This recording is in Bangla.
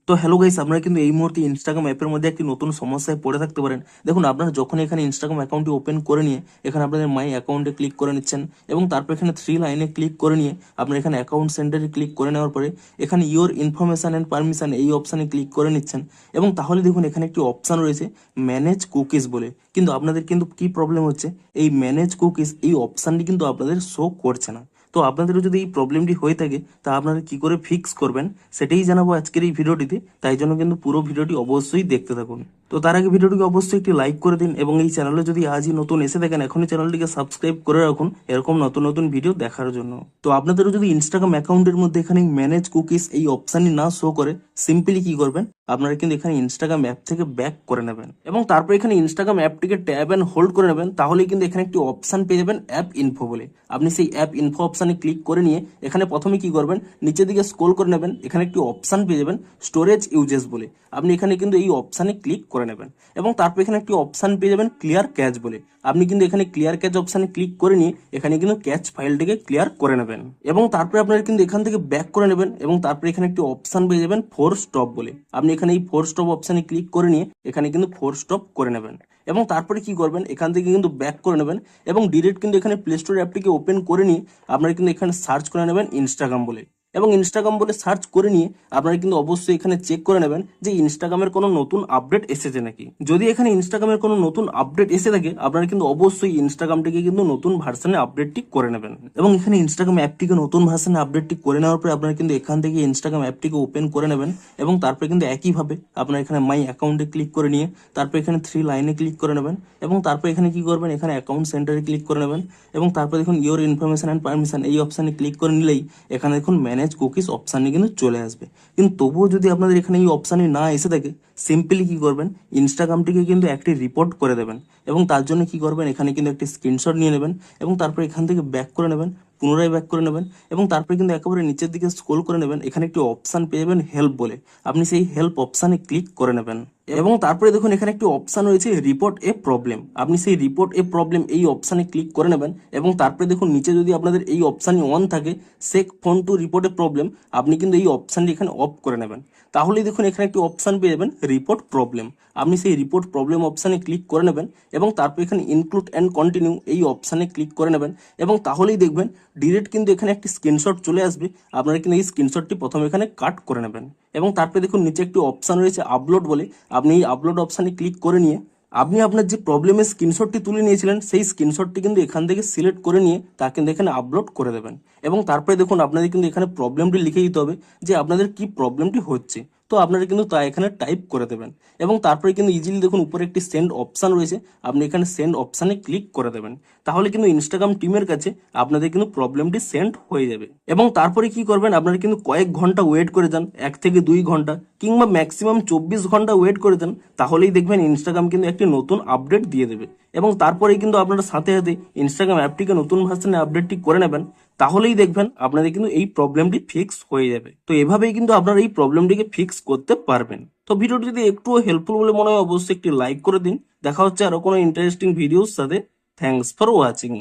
তো হ্যালো গাইস, আপনারা কিন্তু এই মুহূর্তে ইনস্টাগ্রাম অ্যাপের মধ্যে একটি নতুন সমস্যায় পড়ে থাকতে পারেন। দেখুন, আপনারা যখন এখানে ইনস্টাগ্রাম অ্যাকাউন্টটি ওপেন করে নিয়ে এখানে আপনাদের মাই অ্যাকাউন্টে ক্লিক করে নিচ্ছেন এবং তারপর এখানে 3 লাইনে ক্লিক করে নিয়ে আপনারা এখানে অ্যাকাউন্ট সেন্টারে ক্লিক করে নেওয়ার পরে এখানে ইওর ইনফরমেশন অ্যান্ড পারমিশন এই অপশানে ক্লিক করে নিচ্ছেন এবং তাহলে দেখুন এখানে একটি অপশান রয়েছে ম্যানেজ কুকিজ বলে। কিন্তু আপনাদের কিন্তু কি প্রবলেম হচ্ছে, এই ম্যানেজ কুকিজ এই অপশানটি কিন্তু আপনাদের শো করছে না। তো আপনাদেরও যদি এই প্রবলেমটি হয়ে থাকে তা আপনারা কি করে ফিক্স করবেন সেটাই জানাবো আজকের এই ভিডিওটিতে। তাই জন্য কিন্তু পুরো ভিডিওটি অবশ্যই দেখতে থাকুন। তো তার আগে ভিডিওটিকে অবশ্যই একটি লাইক করে দিন এবং এই চ্যানেলে যদি আজই নতুন এসে থাকেন এখনই চ্যানেলটিকে সাবস্ক্রাইব করে রাখুন এরকম নতুন নতুন ভিডিও দেখার জন্য। তো আপনাদেরও যদি ইনস্টাগ্রাম অ্যাকাউন্টের মধ্যে এখানে ম্যানেজ কুকিজ এই অপশানটি না শো করে, সিম্পলি কি করবেন, আপনারা কিন্তু এখানে ইনস্টাগ্রাম অ্যাপ থেকে ব্যাক করে নেবেন এবং তারপর এখানে ইনস্টাগ্রাম অ্যাপটিকে ট্যাব অ্যান্ড হোল্ড করে নেবেন। তাহলেই কিন্তু এখানে একটি অপশান পেয়ে যাবেন অ্যাপ ইনফো বলে। আপনি সেই অ্যাপ ইনফো অপশানে ক্লিক করে নিয়ে এখানে প্রথমে কি করবেন, নিচের দিকে স্ক্রল করে নেবেন, এখানে একটি অপশান পেয়ে যাবেন স্টোরেজ ইউজেস বলে। আপনি এখানে কিন্তু এই অপশানে ক্লিক করে নেবেন এবং তারপর এখানে একটি অপশান পেয়ে যাবেন ক্লিয়ার ক্যাচ বলে। আপনি কিন্তু এখানে ক্লিয়ার ক্যাচ অপশানে ক্লিক করে নিয়ে এখানে কিন্তু ক্যাচ ফাইলটিকে ক্লিয়ার করে নেবেন এবং তারপরে আপনারা কিন্তু এখান থেকে ব্যাক করে নেবেন এবং তারপরে এখানে একটি অপশান পেয়ে যাবেন ফোর স্টপ বলে। আপনি এখানে এই ফোর স্টপ অপশানে ক্লিক করে নিয়ে এখানে কিন্তু ফোর স্টপ করে নেবেন এবং তারপরে কি করবেন, এখান থেকে কিন্তু ব্যাক করে নেবেন এবং ডিরেক্ট কিন্তু এখানে প্লে স্টোর অ্যাপটিকে ওপেন করে নিয়ে আপনারা কিন্তু এখানে সার্চ করে নেবেন ইনস্টাগ্রাম বলে এবং ইনস্টাগ্রাম বলে সার্চ করে নিয়ে আপনারা কিন্তু অবশ্যই এখানে চেক করে নেবেন যে ইনস্টাগ্রামের কোনো নতুন আপডেট এসেছে নাকি। যদি এখানে ইনস্টাগ্রামের কোনো নতুন আপডেট এসে থাকে আপনারা কিন্তু অবশ্যই ইনস্টাগ্রামটিকে কিন্তু নতুন ভার্সনে আপডেটটি করে নেবেন এবং এখানে ইনস্টাগ্রাম অ্যাপটিকে নতুন ভার্সনে আপডেটটি করে নেওয়ার পরে আপনারা কিন্তু এখান থেকে ইনস্টাগ্রাম অ্যাপটিকে ওপেন করে নেবেন এবং তারপরে কিন্তু একইভাবে আপনারা এখানে মাই অ্যাকাউন্টে ক্লিক করে নিয়ে তারপর এখানে 3 লাইনে ক্লিক করে নেবেন এবং তারপর এখানে কি করবেন, এখানে অ্যাকাউন্ট সেন্টারে ক্লিক করে নেবেন এবং তারপর দেখুন ইওর ইনফরমেশন অ্যান্ড পারমিশন এই অপশানে ক্লিক করে নিলেই এখানে দেখুন ম্যানেজ কুকিজ অপশানে কিন্তু চলে আসবে। কিন্তু তবুও যদি আপনাদের এখানে এই অপশানে না এসে থাকে, সিম্পলি কি করবেন, ইনস্টাগ্রামটিকে কিন্তু একটি রিপোর্ট করে দেবেন এবং তার জন্য কি করবেন, এখানে কিন্তু একটি স্ক্রিনশট নিয়ে নেবেন এবং তারপর এখান থেকে ব্যাক করে নেবেন, পুনরায় ব্যাক করে নেবেন এবং তারপরে কিন্তু একেবারে নিচের দিকে স্ক্রল করে নেবেন, এখানে একটি অপশান পেয়ে যাবেন হেল্প বলে। আপনি সেই হেল্প অপশানে ক্লিক করে নেবেন এবং তারপরে দেখুন এখানে একটি অপশান রয়েছে রিপোর্ট এ প্রবলেম। আপনি সেই রিপোর্ট এ প্রবলেম এই অপশানে ক্লিক করে নেবেন এবং তারপরে দেখুন নিচে যদি আপনাদের এই অপশানটি অন থাকে, shake phone to report a problem, আপনি কিন্তু এই অপশানটি এখানে অফ করে নেবেন। তাহলেই দেখুন এখানে একটি অপশান পেয়ে যাবেন রিপোর্ট প্রবলেম। আপনি সেই রিপোর্ট প্রবলেম অপশানে ক্লিক করে নেবেন এবং তারপর এখানে ইনক্লুড অ্যান্ড কন্টিনিউ এই অপশানে ক্লিক করে নেবেন এবং তাহলেই দেখবেন ডিরেক্ট কিন্তু এখানে একটি স্ক্রিনশট চলে আসবে। আপনারা কিন্তু এই স্ক্রিনশটটি প্রথমে এখানে কাট করে নেবেন এবং তারপরে দেখুন নিচে একটি অপশান রয়েছে আপলোড বলে। আপনি এই আপলোড অপশানে ক্লিক করে নিয়ে আপনি আপনার যে প্রবলেমের স্ক্রিনশটটি তুলে নিয়েছিলেন সেই স্ক্রিনশটটি কিন্তু এখান থেকে সিলেক্ট করে নিয়ে তা কিন্তু এখানে আপলোড করে দেবেন এবং তারপরে দেখুন আপনাদের কিন্তু এখানে প্রবলেমটি লিখে দিতে হবে যে আপনাদের কি প্রবলেমটি হচ্ছে। তো আপনারা কিন্তু তা এখানে টাইপ করে দেবেন এবং তারপরে কিন্তু ইজিলি দেখুন উপরে একটি সেন্ড অপশান রয়েছে, আপনি এখানে সেন্ড অপশানে ক্লিক করে দেবেন। তাহলে কিন্তু ইনস্টাগ্রাম টিমের কাছে আপনাদের কিন্তু প্রবলেমটি সেন্ড হয়ে যাবে এবং তারপরে কি করবেন, আপনারা কিন্তু কয়েক ঘন্টা ওয়েট করে যান, 1 থেকে 2 ঘন্টা কিংবা ম্যাক্সিমাম 24 ঘন্টা ওয়েট করে যান। তাহলেই দেখবেন ইনস্টাগ্রাম কিন্তু একটি নতুন আপডেট দিয়ে দেবে এবং তারপরেই কিন্তু আপনারা সাথে সাথে ইনস্টাগ্রাম অ্যাপটিকে নতুন ভার্সনে আপডেটটি করে নেবেন। তাহলেই দেখবেন আপনাদের কিন্তু এই প্রবলেমটি ফিক্স হয়ে যাবে। তো এভাবেই কিন্তু আপনারা এই প্রবলেমটিকে ফিক্স করতে পারবেন। তো ভিডিওটি যদি একটুও হেল্পফুল বলে মনে হয় অবশ্যই একটি লাইক করে দিন। দেখা হচ্ছে আরো কোনো ইন্টারেস্টিং ভিডিওর সাথে। Thanks for watching.